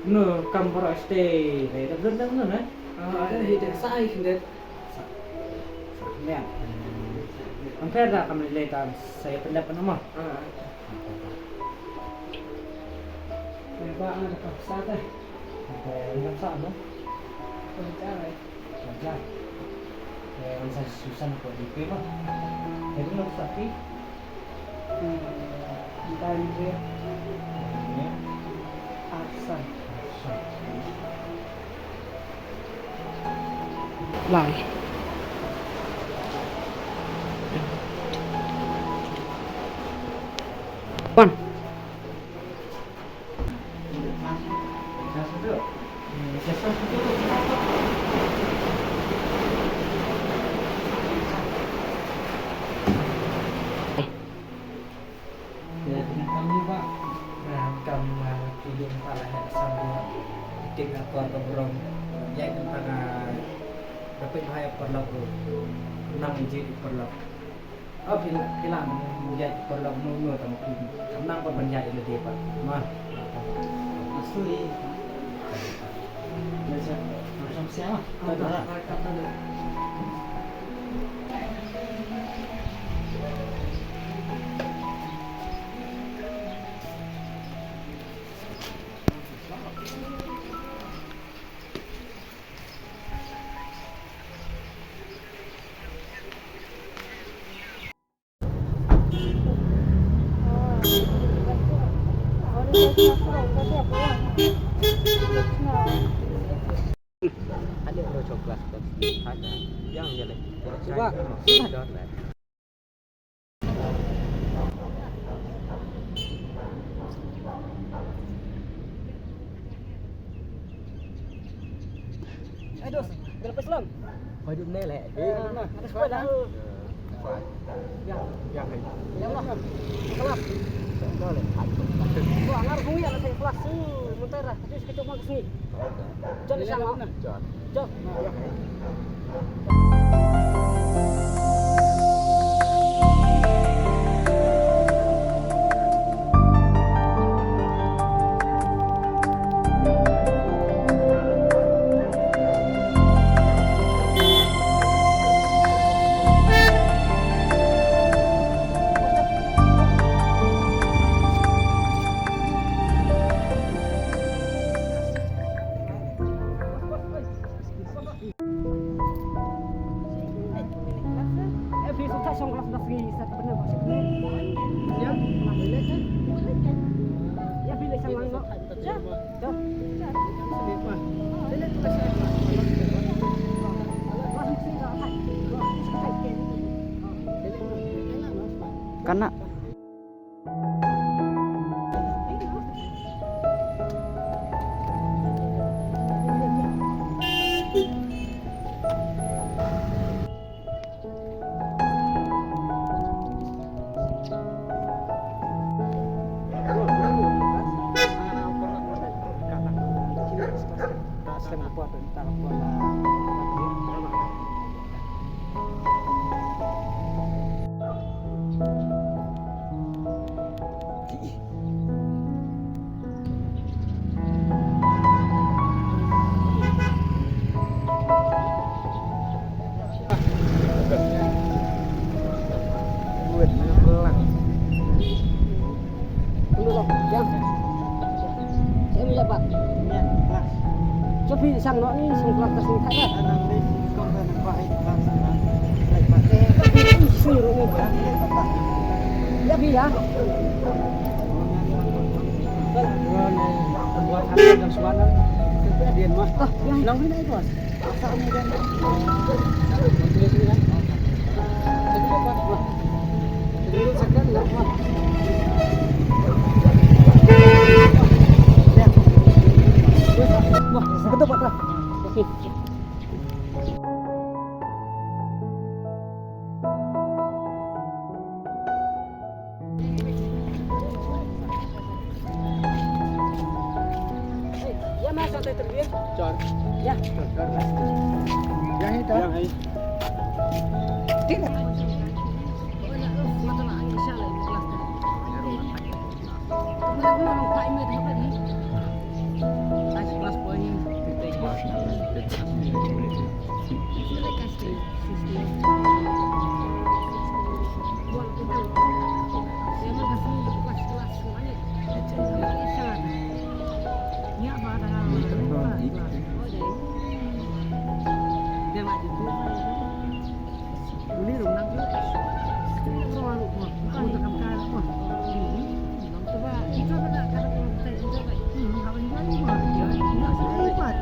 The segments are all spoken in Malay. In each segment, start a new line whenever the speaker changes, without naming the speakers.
No, kampor stay. Itu benar benar nah.
Ada hidup saya hidup.
Lihat. Hampir dah kami lihat saya pendapat nama.
Coba ada paksa deh.
Enggak sah no.
Pencara.
Saja. Yang saya susah kok di pima. Jadi nak sapi.
Entah ini
Ini
paksa. Lai. Pan.
Saya sudah. Siapa itu?
Ya dengan kami Pak.
Nah, kamu kirim pala sambil tinggal keluarga berong. Ya antara dapat bahaya perlu enam jadi perlu. Oh, bilang menjadi perlu menurut kamu ini. Enam penjadi lebih pak. Mah.
Asli. Biasa macam siapa? Ada.
Ada yang coklat ada yang jelek.
Coba. Aduh, berapa selang?
Hidup ni leh.
Nah, ada sepeda.
Yang ini.
Ya Allah. Kelas.
Boleh.
Wah, ngarep kuwi ana sing kelas. Muntara, terus kecok mak sini. Jon sama. Jon. Besok tak song kelas dah pergi satu benar Pak. Ya, boleh kan? Ya bila sang lang. Ya. Ya. Sebab. Bila tu saya.
Karena
Tapi sang nok ni sang kelas sing tak kan. Suruh ni. Ya bi ya. Buat hari dan suara. Itu dia mah. Ah, yang hilang ni itu mas. Asal ni kan. Boleh sini kan. Jadi apa? Jadi sekarang nak apa? Wah, betul Pak. Okey. Ya mas, santai terbiar.
John.
Ya.
Yang itu. Yang ini.
Tidak. Saya Beli dong nang itu. Ini ruang rumah. Bukan tekan kan mah. Nang coba itu pada kalau saya coba. Kawan jual mah. Ya, enggak sempat.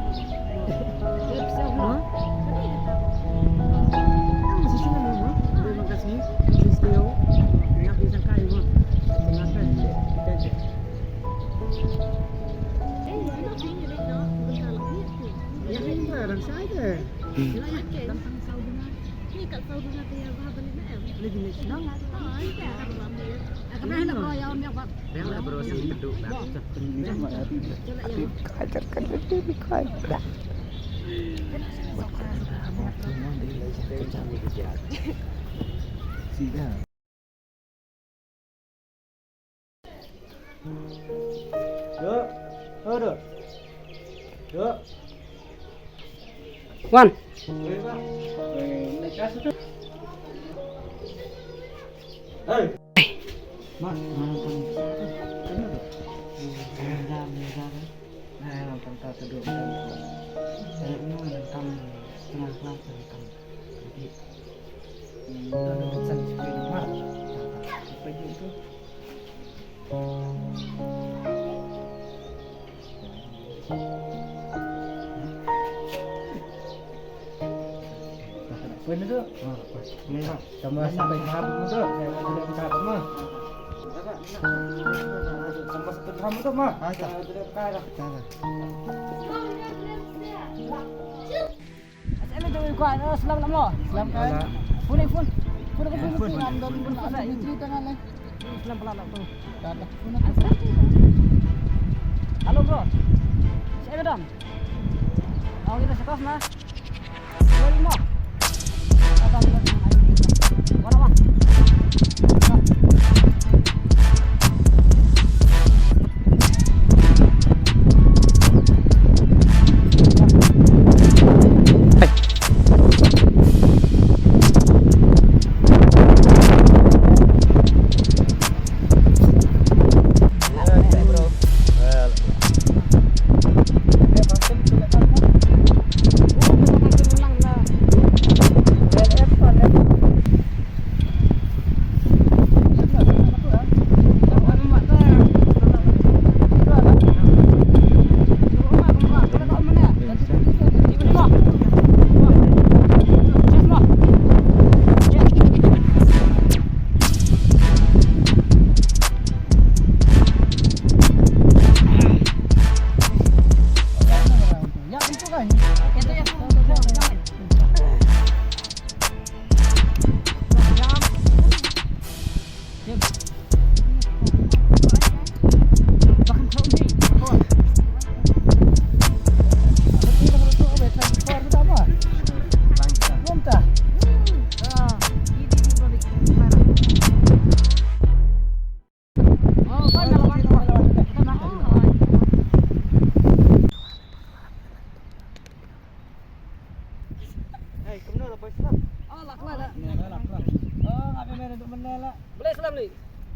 Ya bisa mah. Masih sini mah. Terima kasih. Sisteo. Nak bisa kai mah. Kenapa? Ya ini barang saja. Wan. Mak, nonton. Nonton satu dua kali. Saya ini nonton tengah kelas nonton. Jadi, ada pesan sepeda mak. Apa itu? Bener tuh. Ini mak, tambah sampai tahap itu tuh. Saya sudah ke tahap mah. Tambah satu tahap itu mah. Sudah ke arah. Saya tu kuat. Selamat malam. Selamat. Pun. Pun ada itu tangan ni. Selamat malam tu. Dah. Halo bro. Saya Adam. Mau kita sekolah mah. 25. Boleh selam ni.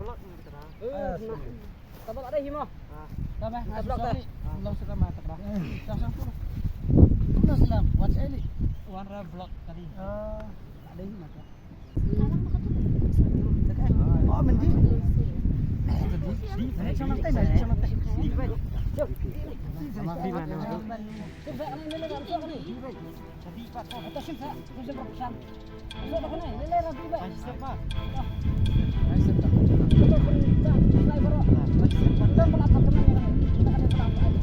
Blok ni terang. Tabak ada himo. Tabak blok dah. Belum suka mata terang. Langsung pun. Belum selam. What's ini? Warna blok tadi. Ada himo. Oh, mendi. Sama teh. Jom. Sama di mana? Coba ni lele dah masuk ni. Jadi Pak, atas sini saya berpesan. Masuk dah kena. Lele dah tiba. Siap Pak. Siap tak? Kita perintah mulai baru. Kita melapor temannya. Kita ada berapa aja.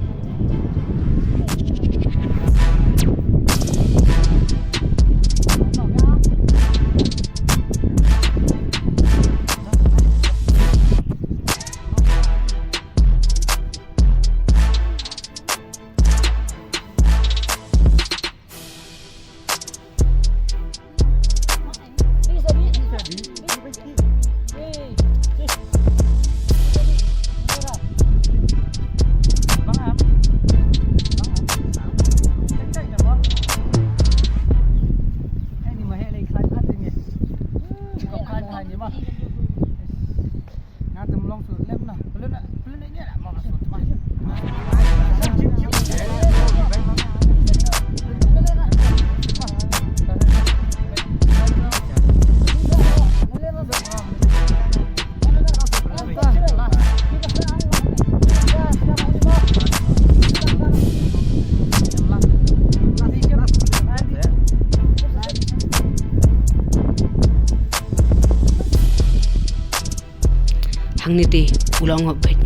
ang niti ulang ngobet.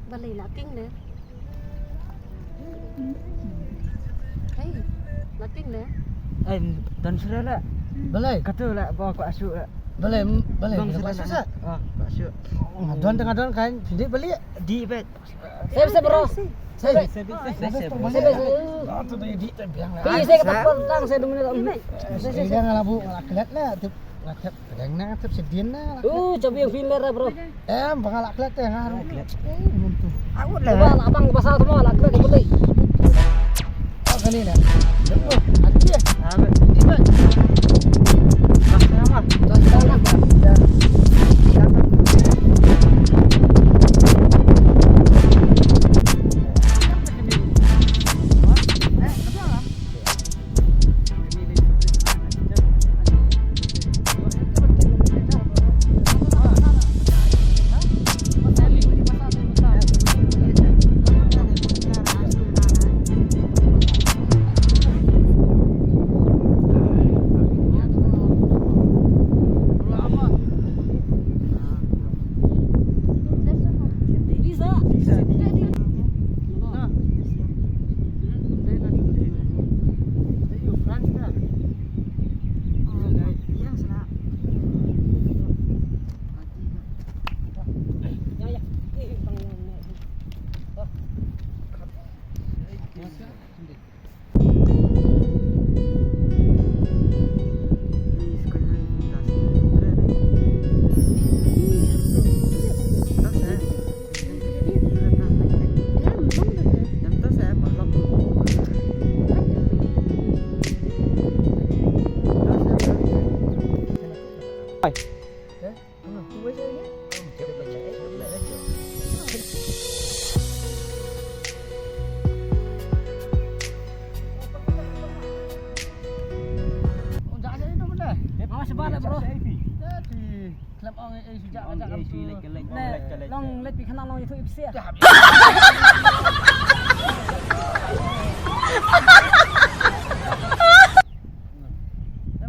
Balay laking na. Hey, laking na.
Dan sudah lah.
Balai,
Kata lah bawa aku asuk lah.
balai, balai.
Bang
Bila
sudah
susah.
nak. Asuk.
Don tengah don kan, sini balik.
Di bet.
Saya bro.
Saya.
Saya
Ah, tu dia di biang lah.
Pergi saya ke tempat tang saya 2 menit.
Saya jangan labu ngaklet lah, tu ngaklet pedang na, tu sedien na.
Coba yang filmer lah bro.
Bangalak klet teh ngaruh.
Aku
Coba abang ke pasar semua lah kita beli.
Oh, kali dah. Oh, hati ya.
Di bet. Sama.
Dah jalan lah. Long let me kenal long itu ipsi ya.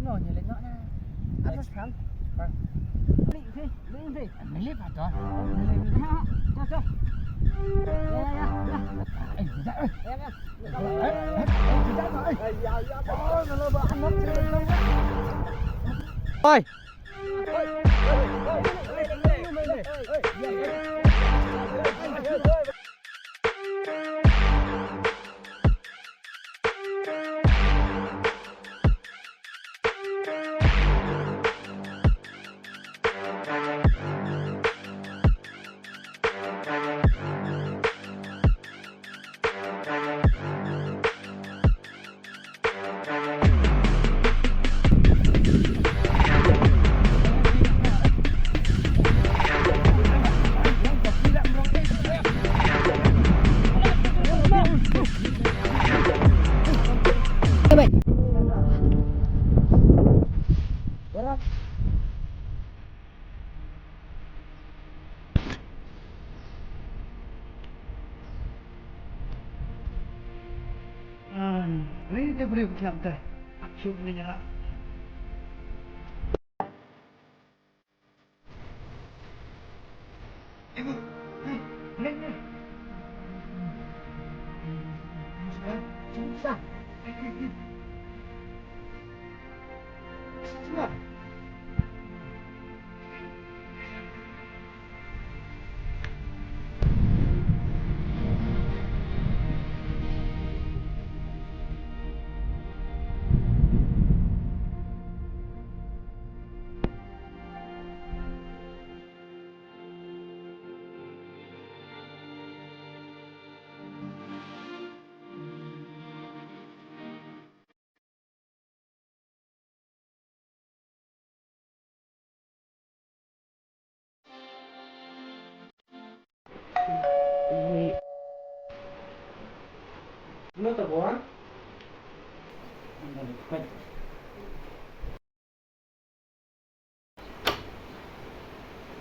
Mau nyelek nak na.
Atas kan. Beli sih, beli.
Melip atau?
Cocok. Ya.
Tidak.
Ya.
Oi.
Ini dia boleh berkiam dah. Syuk ni nyala. Ibu, ni. Susah.
Lu tak buat? Enggak dapat.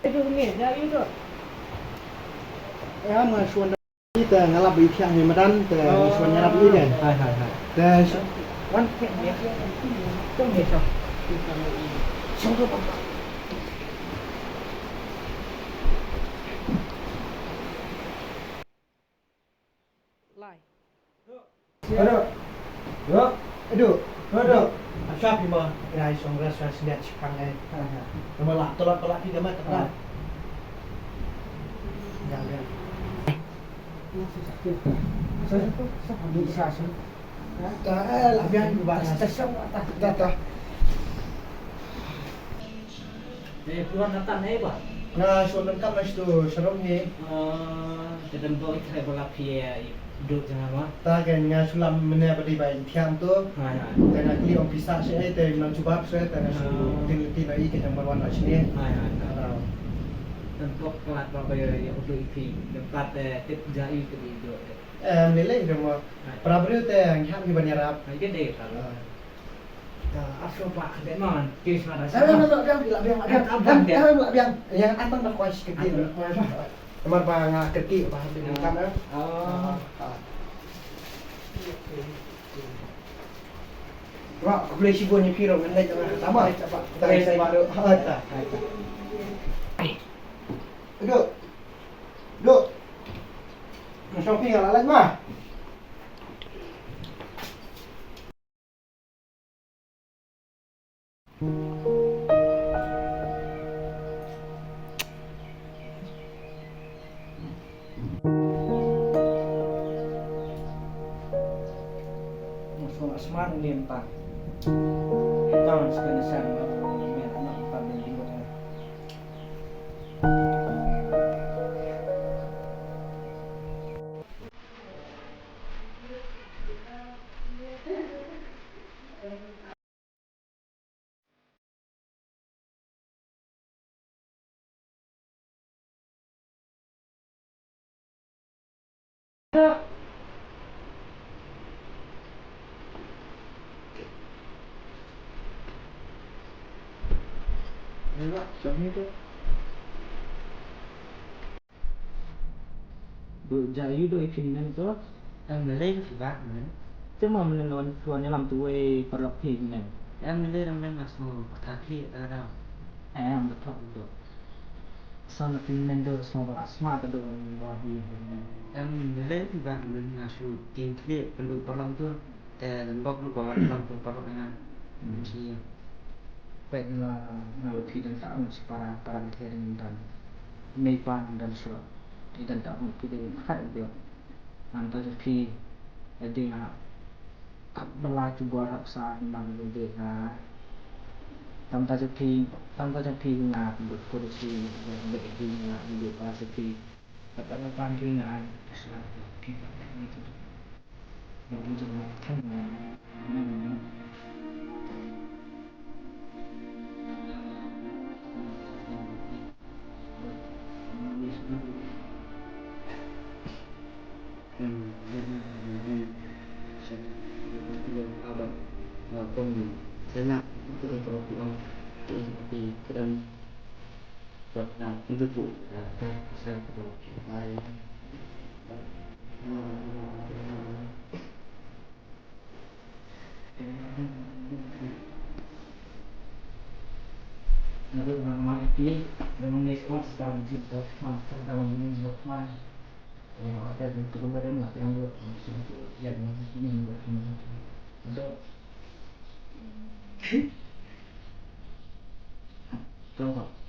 Itu ni, jadi itu.
mà xuân đi từ ngã lập bị thiang thì mà đan từ xuân nhà lập đi này
Hai hai hai.
từ
Wan kek dia. Tu ni so. Xong rồi bang.
aduh
Yo.
aduh aduh siapa yang mau rai song rasa sedap cipang này mà lạ tolak tolak đi mà tak jangan
Bisa sih.
tak lah biar bahas
Stasiun atas.
tak tak
Keluar datang ni bah.
nah xuân lengkap lah itu serem ni
Kita bawa kita bola pia duduk jangan mah.
ta kan ngah sulam mana beri bayi thiang tu
Hai hai.
dan nak kli om pisah saya dan nak cuba saya dan nak til til lagi ke nombor 1 kat sini
Hai hai. Tentu kelat bapa yang untuk ipi dekat tip jai ke itu.
nilai semua perabot tu yang ham di Banyarap
Lagi deh kalau. Asal pak kedeman kis mana sih?
yang antang dah kuas kecil Kemar bang kecil bah dengan kamera
Oh.
Wah, boleh sibuk ni piro mendai jangan tambah cepat. Saya baru ada. Duduk. Duduk. Shopping ala lagi mah.
Musuh asmar ni empat. Tahun sekali sama merah nak empat dan lima.
Enggak, jomnya tu.
Jayu do ipinan tu.
Em lấy cái vạt nữa.
Chứ mà mình luôn luôn làm tuổi per lapin này.
Em lấy làm mà số thắt liệt ở đâu.
Em betul betul. Sana pin do semua smart do wahi.
Em lấy cái vạt mình là số tiền liệtเป็นรูปปลอมตัวแต่บอกรูปปลอมตัวปลอมงานที่
Baik lah ngawi dan tak mesti para terin dan mepan dan surat tidak tak mesti dengan hak dia. Antara pi jadi nak berlaku buat raksa bang lebih lah. Tanpa jadi nak buat polisi lebih nak buat bahasa pi. Kata panggil nak sesuatu kita itu. Yang jangan kan.
abang pemilik saya itu kalau pulang di kedai nah itu tu saya perlu baik
Lalu mati memang ekspor sekarang juga masa dalam minggu depan. Ada bentuk kemarin lah yang buat yang ini buat ini. Untuk tuh